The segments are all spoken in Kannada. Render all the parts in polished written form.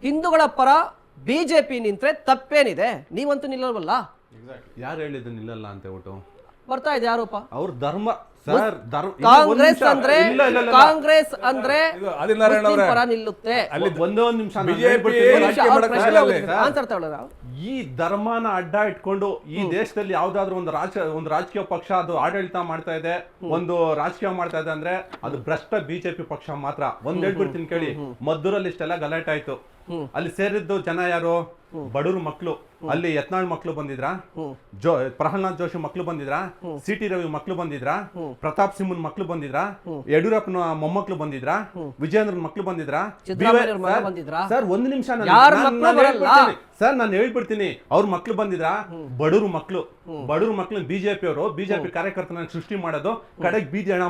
ಹಿಂದೂಗಳ ಪರ ಬಿಜೆಪಿ ನಿಂತ್ರೆ ತಪ್ಪೇನಿದೆ? ನೀವಂತೂ ನಿಲ್ಲಲ್ವಲ್ಲ. ಯಾರು ಹೇಳಿದ್ದು ನಿಲ್ಲಲ್ಲ ಅಂತ ಹೇಳ್ಬಿಟ್ಟು ಬರ್ತಾ ಇದೆ ಆರೋಪ. ಅವ್ರ ಧರ್ಮ ಕಾಂಗ್ರೆಸ್ ಅಂದ್ರೆ ಪರ ನಿಲ್ಲುತ್ತೆ. ಒಂದೊಂದು ನಿಮಿಷ ಈ ಧರ್ಮನ ಅಡ್ಡ ಇಟ್ಕೊಂಡು ಈ ದೇಶದಲ್ಲಿ ಯಾವ್ದಾದ್ರು ಒಂದು ರಾಜಕೀಯ ಪಕ್ಷ ಅದು ಆಡಳಿತ ಮಾಡ್ತಾ ಇದೆ, ಒಂದು ರಾಜಕೀಯ ಮಾಡ್ತಾ ಇದೆ ಅಂದ್ರೆ ಅದು ಭ್ರಷ್ಟ ಬಿಜೆಪಿ ಪಕ್ಷ ಮಾತ್ರ. ಒಂದ್ ಹೇಳ್ಬಿಡ್ತೀನಿ ಕೇಳಿ, ಮದ್ದೂರಲ್ಲಿ ಇಷ್ಟೆಲ್ಲ ಗಲಾಟೆ ಆಯ್ತು, ಅಲ್ಲಿ ಸೇರಿದ್ದು ಜನ ಯಾರು? ಬಡವರು ಮಕ್ಳು. ಅಲ್ಲಿ ಯತ್ನಾಳ್ ಮಕ್ಳು ಬಂದಿದ್ರ, ಪ್ರಹ್ಲಾದ್ ಜೋಶಿ ಮಕ್ಳು ಬಂದಿದ್ರ, ಸಿ.ಟಿ. ರವಿ ಮಕ್ಳು ಬಂದಿದ್ರ, ಪ್ರತಾಪ್ ಸಿಂಹನ್ ಮಕ್ಳು ಬಂದಿದ್ರ, ಯಡಿಯೂರಪ್ಪನ ಮೊಮ್ಮಕ್ಳು ಬಂದಿದ್ರ, ವಿಜಯೇಂದ್ರನ್ ಮಕ್ಳು ಬಂದಿದ್ರ. ಸರ್ ಒಂದ್ ನಿಮಿಷ ಸರ್ ನಾನು ಹೇಳ್ಬಿಡ್ತೀನಿ, ಅವ್ರ ಮಕ್ಳು ಬಂದಿದ್ರ. ಬಡವ್ರ ಮಕ್ಳು ಬಿಜೆಪಿ ಅವರು, ಬಿಜೆಪಿ ಕಾರ್ಯಕರ್ತನ ಸೃಷ್ಟಿ ಮಾಡೋದು, ಕಡೆಗೆ ಬೀದಿ ಹಣ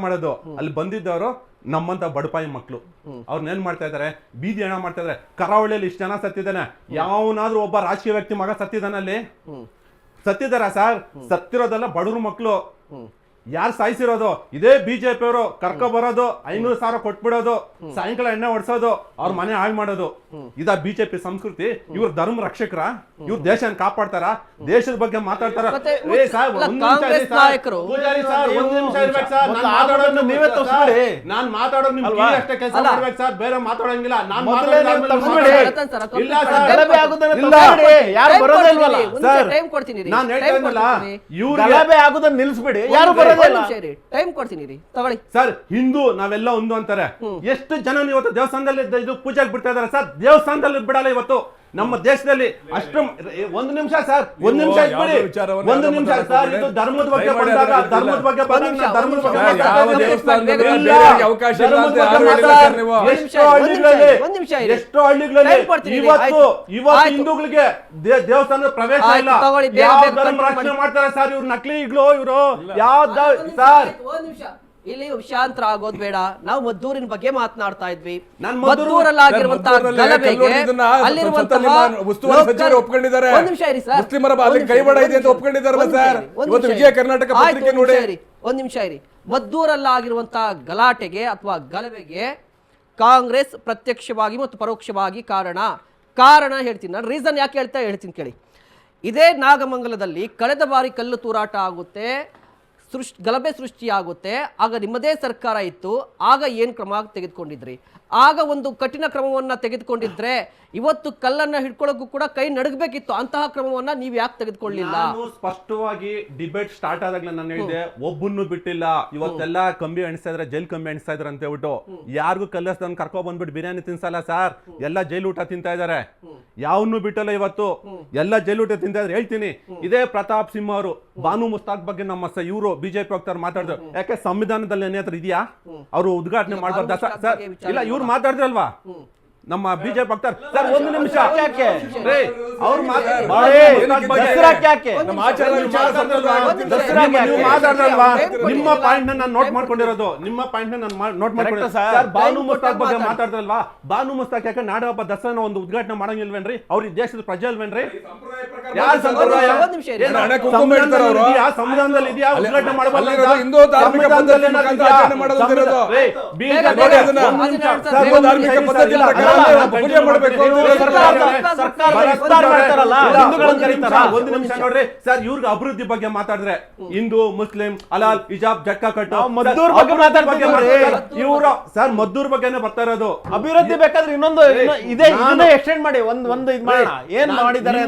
ಮಾಡೋದು. ಅಲ್ಲಿ ಬಂದಿದ್ದವರು ನಮ್ಮಂತ ಬಡಪಾಯಿ ಮಕ್ಳು. ಅವ್ರನ್ನೇನ್ ಮಾಡ್ತಾ ಇದಾರೆ? ಬೀದಿ ಹಣ ಮಾಡ್ತಾ ಇದಾರೆ. ಕರಾವಳಿಯಲ್ಲಿ ಇಷ್ಟು ಜನ ಸತ್ತಿದ್ದಾನೆ, ಯಾವನಾದ್ರೂ ಒಬ್ಬ ರಾಜಕೀಯ ವ್ಯಕ್ತಿ ಮಗ ಸತ್ತಿದಾನ? ಅಲ್ಲಿ ಸತ್ತಿದಾರ ಸರ್? ಸತ್ತಿರೋದೆಲ್ಲ ಬಡವ್ರ ಮಕ್ಳು. ಯಾರು ಸಾಯಿಸಿರೋದು? ಇದೇ ಬಿಜೆಪಿ ಅವರು ಕರ್ಕೊ ಬರೋದು, 500,000 ಕೊಟ್ಬಿಡೋದು, ಸಾಯಂಕಾಲ ಎಣ್ಣೆ ಹೊಡ್ಸೋದು, ಅವ್ರ ಮನೆ ಹಾಳು ಮಾಡೋದು. ಇದ ಬಿಜೆಪಿ ಸಂಸ್ಕೃತಿ? ಇವ್ರ ಧರ್ಮ ರಕ್ಷಕರ? ಇವ್ರ ದೇಶನ ಕಾಪಾಡ್ತಾರ? ದೇಶದ ಬಗ್ಗೆ ಮಾತಾಡ್ತಾರ? ನಾನ್ ಮಾತಾಡೋದು ನಿಮ್ಗೆ ಅಷ್ಟೇ ಕೆಲಸ ಮಾಡ್ಬೇಕು ಸರ್, ಬೇರೆ ಮಾತಾಡಂಗಿಲ್ಲ. ನಾನ್ ನಿಲ್ಲಿಸ್ಬಿಡಿ. ಟೈಮ್ ಕೊಡ್ತೀನಿ ತಗೊಳ್ಳಿ ಸರ್. ಹಿಂದೂ ನಾವೆಲ್ಲ ಒಂದು ಅಂತಾರೆ. ಎಷ್ಟು ಜನ ಇವತ್ತು ದೇವಸ್ಥಾನದಲ್ಲಿ ಇದು ಪೂಜೆಗೆ ಬಿಡ್ತಾ ಇದಾರೆ ಸರ್? ದೇವಸ್ಥಾನದಲ್ಲಿ ಬಿಡಲ್ಲ ಇವತ್ತು ನಮ್ಮ ದೇಶದಲ್ಲಿ. ಅಷ್ಟು ಒಂದು ನಿಮಿಷ ಸರ್, ಒಂದು ನಿಮಿಷ ಇಟ್ಬಿಡಿ, ಒಂದು ನಿಮಿಷ ಸರ್. ಇದು ಧರ್ಮದ ಬಗ್ಗೆ ಬಂದಾಗ ಎಷ್ಟೋ ಹಳ್ಳಿಗಳಲ್ಲಿ ಇವತ್ತು ಹಿಂದೂಗಳಿಗೆ ದೇವಸ್ಥಾನದ ಪ್ರವೇಶ ಇಲ್ಲ. ಯಾವ ಧರ್ಮ ರಕ್ಷಣೆ ಮಾಡ್ತಾರೆ ಸರ್ ಇವ್ರು? ನಕಲಿಗಳು ಇವರು. ಯಾವ ಸರ್ ಇಲ್ಲಿ ವಿಷಾಂತರ ಆಗೋದ್ ಬೇಡ. ನಾವು ಮದ್ದೂರಿನ ಬಗ್ಗೆ ಮಾತನಾಡ್ತಾ ಇದ್ವಿ. ಮದ್ದೂರಲ್ಲಾಗಿರುವಂತಹ ಗಲಭೆಗೆ ಅಲ್ಲಿರುವಂತಹ ಒಪ್ಕೊಂಡಿದ್ದಾರೆ. ಮುಸ್ಲಿಮರ ಕೈವಾಡ ಇದೆ ಅಂತ ಒಪ್ಕೊಂಡಿದ್ದಾರಲ್ಲ ಸರ್. ಇವತ್ತು ವಿಜಯ ಕರ್ನಾಟಕ ಪತ್ರಿಕೆ ನೋಡಿ. ಒಂದ್ ನಿಮಿಷ ಇರಿ. ಮದ್ದೂರಲ್ಲಾಗಿರುವಂತಹ ಗಲಾಟೆಗೆ ಅಥವಾ ಗಲಭೆಗೆ ಕಾಂಗ್ರೆಸ್ ಪ್ರತ್ಯಕ್ಷವಾಗಿ ಮತ್ತು ಪರೋಕ್ಷವಾಗಿ ಕಾರಣ ಹೇಳ್ತೀನಿ ನಾನು. ರೀಸನ್ ಯಾಕೆ ಹೇಳ್ತೀನಿ ಕೇಳಿ. ಇದೇ ನಾಗಮಂಗಲದಲ್ಲಿ ಕಳೆದ ಬಾರಿ ಕಲ್ಲು ತೂರಾಟ ಆಗುತ್ತೆ, ಗಲಭೆ ಸೃಷ್ಟಿಯಾಗುತ್ತೆ. ಆಗ ನಿಮ್ಮದೇ ಸರ್ಕಾರ ಇತ್ತು. ಆಗ ಏನು ಕ್ರಮ ತೆಗೆದುಕೊಂಡಿದ್ರಿ? ಆಗ ಒಂದು ಕಠಿಣ ಕ್ರಮವನ್ನ ತೆಗೆದುಕೊಂಡಿದ್ರೆ ಇವತ್ತು ಕಲ್ಲನ್ನ ಹಿಡ್ಕೊಳ್ಳೋಕ್ಕೂ ಕೂಡ ಕೈ ನಡಗಬೇಕಿತ್ತು. ಅಂತಹ ಕ್ರಮವನ್ನ ನೀವು ಯಾಕೆ ತೆಗೆದುಕೊಳ್ಳಲಿಲ್ಲ? ಸ್ಪಷ್ಟವಾಗಿ ಡಿಬೇಟ್ ಸ್ಟಾರ್ಟ್ ಆದಾಗ್ಲೇ ನಾನು ಹೇಳಿದೆ, ಒಬ್ಬನ್ನು ಬಿಟ್ಟಿಲ್ಲ. ಇವತ್ತೆಲ್ಲ ಕಂಬಿ ಎಣಿಸ್ತಾ ಇದ್ರೆ, ಜೈಲ್ ಕಂಬಿ ಎಣಿಸ್ತಾ ಇದ್ರೆ ಅಂತ ಹೇಳ್ಬಿಟ್ಟು ಯಾರಿಗೂ ಕಲ್ಲಸ್ದವ್ನ ಕರ್ಕೊ ಬಂದ್ಬಿಟ್ಟು ಬಿರಿಯಾನಿ ತಿನ್ಸಲ್ಲ ಸರ್. ಎಲ್ಲ ಜೈಲ್ ಊಟ ತಿಂತಾ ಇದಾರೆ, ಯಾವನ್ನೂ ಬಿಟ್ಟಲ್ಲ. ಇವತ್ತು ಎಲ್ಲ ಜೈಲ್ ಊಟ ತಿಂತಾ ಇದ್ರೆ. ಹೇಳ್ತೀನಿ, ಇದೇ ಪ್ರತಾಪ್ ಸಿಂಹ ಅವರು ಬಾನು ಮುಸ್ತಾಕ್ ಬಗ್ಗೆ ನಮ್ಮ ಇವರು ಬಿಜೆಪಿ ಹೋಗ್ತಾರೆ ಮಾತಾಡಿದ್ರು. ಯಾಕೆ ಸಂವಿಧಾನದಲ್ಲಿ ಏನಾದ್ರು ಇದೆಯಾ? ಅವರು ಉದ್ಘಾಟನೆ ಮಾಡ್ಬಾರ್ದ ಸರ್? ಇಲ್ಲ, ಇವ್ರು ಮಾತಾಡಿದ್ರಲ್ವಾ ನಮ್ಮ ಬಿಜೆಪಿ ಆಗ್ತಾರೆ ಸರ್. ಒಂದು ನಿಮಿಷ ಅವ್ರು ಮಾತಾಡಿದ್ರಲ್ವಾ? ನಿಮ್ಮ ಪಾಯಿಂಟ್ ನಾನು ನೋಟ್ ಮಾಡ್ಕೊಂಡಿರೋದು, ನಿಮ್ಮ ಪಾಯಿಂಟ್ ನಾನು ನೋಟ್ ಮಾಡ್ಕೊಂಡಿರೋದು ಸರ್. ಬಾನು ಮುಸ್ತಾಕ್ ಬಗ್ಗೆ ಮಾತಾಡಿದ್ರಲ್ವಾ? ಬಾನು ಮುಸ್ತಾಕ್ ಯಾಕೆ ನಾಡ ಹಬ್ಬ ದಸರಾ ಒಂದು ಉದ್ಘಾಟನೆ ಮಾಡಂಗಿಲ್ವೇನ್ರಿ? ಅವ್ರಿಗೆ ದೇಶದ ಪ್ರಜೆ ಅಲ್ವೇನ್ರಿ? ಯಾರ ಸಂಪ್ರದಾಯ? ಸಂವಿಧಾನದಲ್ಲಿ ಇದೆಯಾ ಉದ್ಘಾಟನೆ ಮಾಡಬಲ್ಲ? ಒಂದು ನಿಮಿಷ ನೋಡ್ರಿ ಸರ್. ಇವ್ರಿಗೆ ಅಭಿವೃದ್ಧಿ ಬಗ್ಗೆ ಮಾತಾಡಿದ್ರೆ ಹಿಂದೂ ಮುಸ್ಲಿಂ ಹಲಾಲ್ ಹಿಜಾಬ್ ಜಟ್ಕಾ ಕಟ್ಟು ಮದ್ದೂರ್ ಬಗ್ಗೆ ಇವರು ಸರ್ ಮದ್ದೂರ್ ಬಗ್ಗೆನೇ ಬರ್ತಾ ಇರೋದು. ಅಭಿವೃದ್ಧಿ ಬೇಕಾದ್ರೆ ಇನ್ನೊಂದು ಇದೆ, ಎಕ್ಸ್ಟೆಂಡ್ ಮಾಡಿ ಒಂದು ಇದು ಮಾಡೋಣ. ಏನ್ ಮಾಡಿದ್ದಾರೆ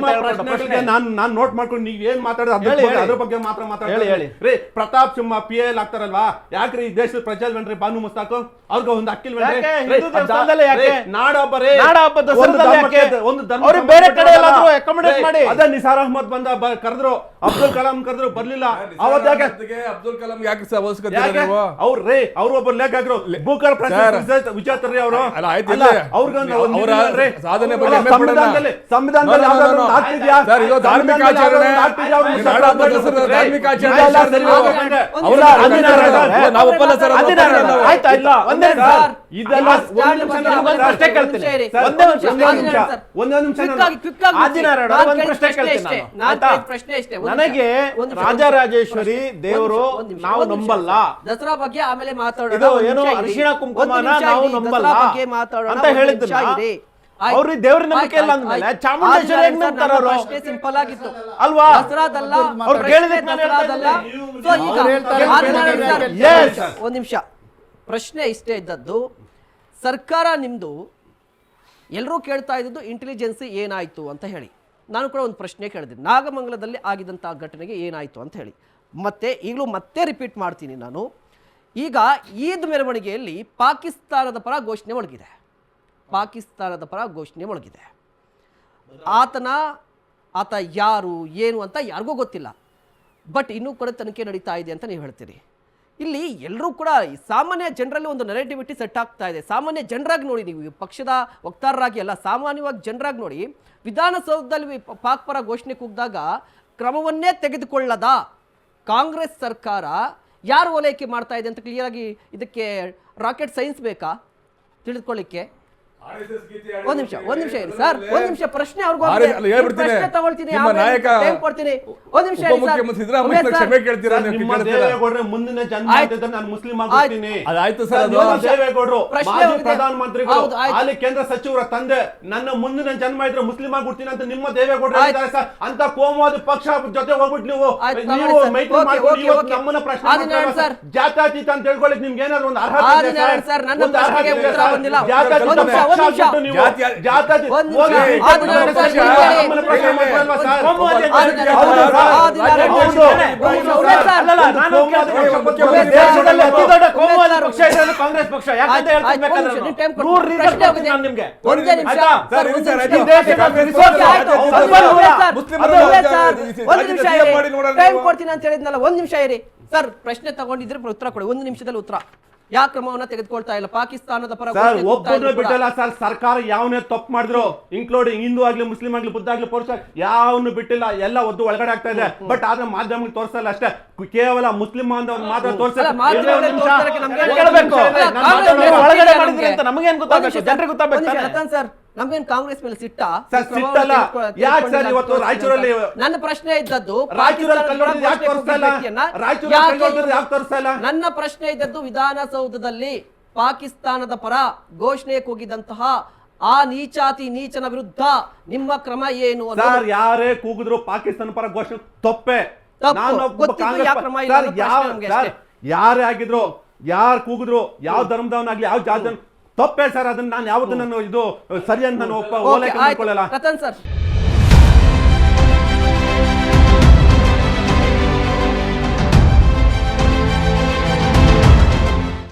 ನಾನು ನೋಟ್ ಮಾಡ್ಕೊಂಡು ನೀವ್ ಏನ್ ಮಾತಾಡೋದು ಅದ್ರ ಬಗ್ಗೆ ಮಾತ್ರ ಮಾತಾಡಿ. ಪ್ರತಾಪ್ ಸಿಂಹ PIL ಆಗ್ತಾರಲ್ವಾ? ಯಾಕ್ರಿ ಈ ದೇಶದ ಪ್ರಜೆಲ್ವೇನ್ರಿ ಬಾನು ಮುಸ್ತಾಕ್? ಅವ್ರಿಗೆ ಒಂದು ಅಕ್ಕಿಲ್ವೇನ್ರಿ? ನಾಡ ಅದೇ ನಿಸಾರ್ ಅಹಮದ್ ಬಂದ ಕರೆದ್ರು, ಅಬ್ದುಲ್ ಕಲಾಂ ಕರೆದ್ರು, ಬರ್ಲಿಲ್ಲ. ಅವತ್ತು ಅಬ್ದುಲ್ ಕಲಾಂ ಯಾಕೆ ಅವ್ರು ಒಬ್ಬರು ಲೇಖ ಹಾಕ್ರು, ಬೂಕರ್ ವಿಚಾರ್ರಿ ಅವರು. ಸಂವಿಧಾನದಲ್ಲಿ ಧಾರ್ಮಿಕ ಆಚರಣೆ ನಾವು ಒಪ್ಪಲ್ಲ ಸರ್. ಪ್ರಶ್ನೆ ಇಷ್ಟೇ. ನನಗೆ ರಾಜರಾಜೇಶ್ವರಿ ದೇವರು ನಾವು ನಂಬಲ್ಲ. ದಸರಾ ಬಗ್ಗೆ ಆಮೇಲೆ ಮಾತಾಡೋಣ. ಇದು ಏನು ಅರಿಶಿಣ ಕುಂಕುಮನ ನಾವು ನಂಬಲ್ಲ ಅಂತ ಹೇಳಿದ್ದನ್ನ ಅವ್ರಿಗೆ ದೇವ್ರ ನಂಬಿಕೆ ಇಲ್ಲ ಅಂದ್ಮೇಲೆ ಚಾಮುಂಡೇಶ್ವರಿ ಹೆಂಗ್ ನಂಬ್ತಾರ ಅವರು? ಸಿಂಪಲ್ ಆಗಿತ್ತು ಅಲ್ವಾ? ದಸರಾದಲ್ಲ, ಅವ್ರು ಕೇಳಿದಕ್ಕೆ ನಾನು ದಸರಾದಲ್ಲ. So ಈಗ Yes. ಒಂದ್ ನಿಮಿಷ, ಪ್ರಶ್ನೆ ಇಷ್ಟೇ ಇದ್ದದ್ದು, ಸರ್ಕಾರ ನಿಮ್ದು ಎಲ್ಲರೂ ಕೇಳ್ತಾ ಇದ್ದದ್ದು ಇಂಟೆಲಿಜೆನ್ಸಿ ಏನಾಯ್ತು ಅಂತ ಹೇಳಿ. ನಾನು ಕೂಡ ಒಂದು ಪ್ರಶ್ನೆ ಕೇಳಿದ್ದೀನಿ, ನಾಗಮಂಗಲದಲ್ಲಿ ಆಗಿದಂತಹ ಘಟನೆಗೆ ಏನಾಯ್ತು ಅಂತ ಹೇಳಿ. ಮತ್ತೆ ಈಗಲೂ ಮತ್ತೆ ರಿಪೀಟ್ ಮಾಡ್ತೀನಿ ನಾನು. ಈಗ ಈದ್ ಮೆರವಣಿಗೆಯಲ್ಲಿ ಪಾಕಿಸ್ತಾನದ ಪರ ಘೋಷಣೆ ಒಳಗಿದೆ, ಪಾಕಿಸ್ತಾನದ ಪರ ಘೋಷಣೆ ಒಳಗಿದೆ. ಆತ ಯಾರು ಏನು ಅಂತ ಯಾರಿಗೂ ಗೊತ್ತಿಲ್ಲ. ಬಟ್ ಇನ್ನೂ ಕೂಡ ತನಿಖೆ ನಡೀತಾ ಇದೆ ಅಂತ ನೀವು ಹೇಳ್ತೀರಿ. ಇಲ್ಲಿ ಎಲ್ಲರೂ ಕೂಡ ಸಾಮಾನ್ಯ ಜನರಲ್ಲಿ ಒಂದು ನೆರೆಟಿವಿಟಿ ಸೆಟ್ ಆಗ್ತಾ ಇದೆ. ಸಾಮಾನ್ಯ ಜನರಾಗಿ ನೋಡಿ, ನೀವು ಪಕ್ಷದ ವಕ್ತಾರರಾಗಿ ಅಲ್ಲ, ಸಾಮಾನ್ಯವಾಗಿ ಜನರಾಗಿ ನೋಡಿ, ವಿಧಾನಸೌಧದಲ್ಲಿ ಪಾಕ್ ಪರ ಘೋಷಣೆ ಕೂಗಿದಾಗ ಕ್ರಮವನ್ನೇ ತೆಗೆದುಕೊಳ್ಳದ ಕಾಂಗ್ರೆಸ್ ಸರ್ಕಾರ ಯಾರು ಓಲೈಕೆ ಮಾಡ್ತಾ ಇದೆ ಅಂತ ಕ್ಲಿಯರ್ ಆಗಿ ಇದಕ್ಕೆ ರಾಕೆಟ್ ಸೈನ್ಸ್ ಬೇಕಾ ತಿಳಿದುಕೊಳ್ಳಿಕ್ಕೆ? ಒಂದ್ ನಿಮಿಷ ಇರಿ ಸರ್, ಒಂದ್ ನಿಮಿಷ ಪ್ರಶ್ನೆ ತಗೊಳ್ತೀನಿ, ಕೊಡ್ತೀನಿ. ಒಂದ್ ನಿಮಿಷ ಮುಂದಿನ ಜನ್ಮ ನಾನು ಮುಸ್ಲಿಂ ಆಗ್ತೀನಿ. ಪ್ರಧಾನಮಂತ್ರಿಗಳು ಅಲ್ಲಿ ಕೇಂದ್ರ ಸಚಿವರ ತಂದೆ ನನ್ನ ಮುಂದಿನ ಜನ್ಮ ಇದ್ರೆ ಮುಸ್ಲಿಂ ಆಗ್ಬಿಡ್ತೀನಿ ಅಂತ ನಿಮ್ಮ ದೇವೇಗೌಡರು ಹೇಳಿದ್ದಾರೆ ಸರ್. ಅಂತ ಕೋಮುವಾದಿ ಪಕ್ಷ ಜೊತೆ ಹೋಗ್ಬಿಟ್ಟು ನೀವು ಮೈತ್ರಿ ಮಾಡ್ಕೊಂಡು ಇವತ್ತು ನಮ್ಮನ್ನ ಪ್ರಶ್ನೆ ಜಾತ್ಯತೀತ ಅಂತ ಹೇಳ್ಕೊಳ್ಳಿಕ್ ನಿಮ್ಗೆ ಏನಾದ್ರು ಒಂದು ಅರ್ಹತೆ ಕಾಂಗ್ರೆಸ್ ಪಕ್ಷ ಕೊಡ್ತೀನಿ ಅಂತ ಹೇಳಿದ್ನಲ್ಲ. ಒಂದ್ ನಿಮಿಷ ಇರಿ ಸರ್, ಪ್ರಶ್ನೆ ತಗೊಂಡಿದ್ರೆ ಉತ್ತರ ಕೊಡಿ, ಒಂದು ನಿಮಿಷದಲ್ಲಿ ಉತ್ತರ. ಯಾವ ಕ್ರಮವನ್ನ ತೆಗೆದುಕೊಳ್ತಾ ಇಲ್ಲ ಪಾಕಿಸ್ತಾನದ ಪರ? ಒಬ್ಬರು ಬಿಟ್ಟಲ್ಲ ಸರ್, ಸರ್ಕಾರ ಯಾವನೇ ತಪ್ಪು ಮಾಡಿದ್ರು, ಇನ್ಕ್ಲೂಡಿಂಗ್ ಹಿಂದೂ ಆಗ್ಲಿ ಮುಸ್ಲಿಂ ಆಗ್ಲಿ ಬುದ್ಧ ಆಗ್ಲಿ ಪೌರುಷ ಯಾವನು ಬಿಟ್ಟಿಲ್ಲ, ಎಲ್ಲ ಒದ್ದು ಒಳಗಡೆ ಆಗ್ತಾ ಇದೆ. ಬಟ್ ಆದ್ರೆ ಮಾಧ್ಯಮಕ್ಕೆ ತೋರಿಸಲ್ಲ ಅಷ್ಟೇ, ಕೇವಲ ಮುಸ್ಲಿಂ ಬಾಂಧವನ್ ಮಾತ್ರ ತೋರಿಸ್ತಾರೆ. ನಮ್ಗೇನ್ ಕಾಂಗ್ರೆಸ್ ಮೇಲೆ ಸಿಟ್ಟ? ಸಿಟ್ಟಲ್ಲ. ಯಾಕೆ ಸರ್ ಇವತ್ತು ರಾಯಚೂರಲ್ಲಿ ನನ್ನ ಪ್ರಶ್ನೆ ಇದ್ದದ್ದು ನನ್ನ ಪ್ರಶ್ನೆ ಇದ್ದದ್ದು ವಿಧಾನಸೌಧದಲ್ಲಿ ಪಾಕಿಸ್ತಾನದ ಪರ ಘೋಷಣೆ ಕೂಗಿದಂತಹ ಆ ನೀಚನ ವಿರುದ್ಧ ನಿಮ್ಮ ಕ್ರಮ ಏನು? ಸರ್ ಯಾರೇ ಕೂಗಿದ್ರು ಪಾಕಿಸ್ತಾನ ಪರ ಘೋಷಣೆ ತಪ್ಪೆ. ಯಾರೇ ಆಗಿದ್ರು, ಯಾರು ಕೂಗಿದ್ರು, ಯಾವ ಧರ್ಮದವನಾಗ್ಲಿ ಯಾವ ಜಾತಿ ತಪ್ಪೇ ಸರ್. ಅದನ್ನ ನಾನು ಯಾವತ್ತೂ ನಾನು ಇದು ಸರಿ ಅಂತ ನಾನು ಓಲೈಕೆ ಮಾಡ್ಕೊಳ್ಳಲ್ಲ. ರತನ್ ಸರ್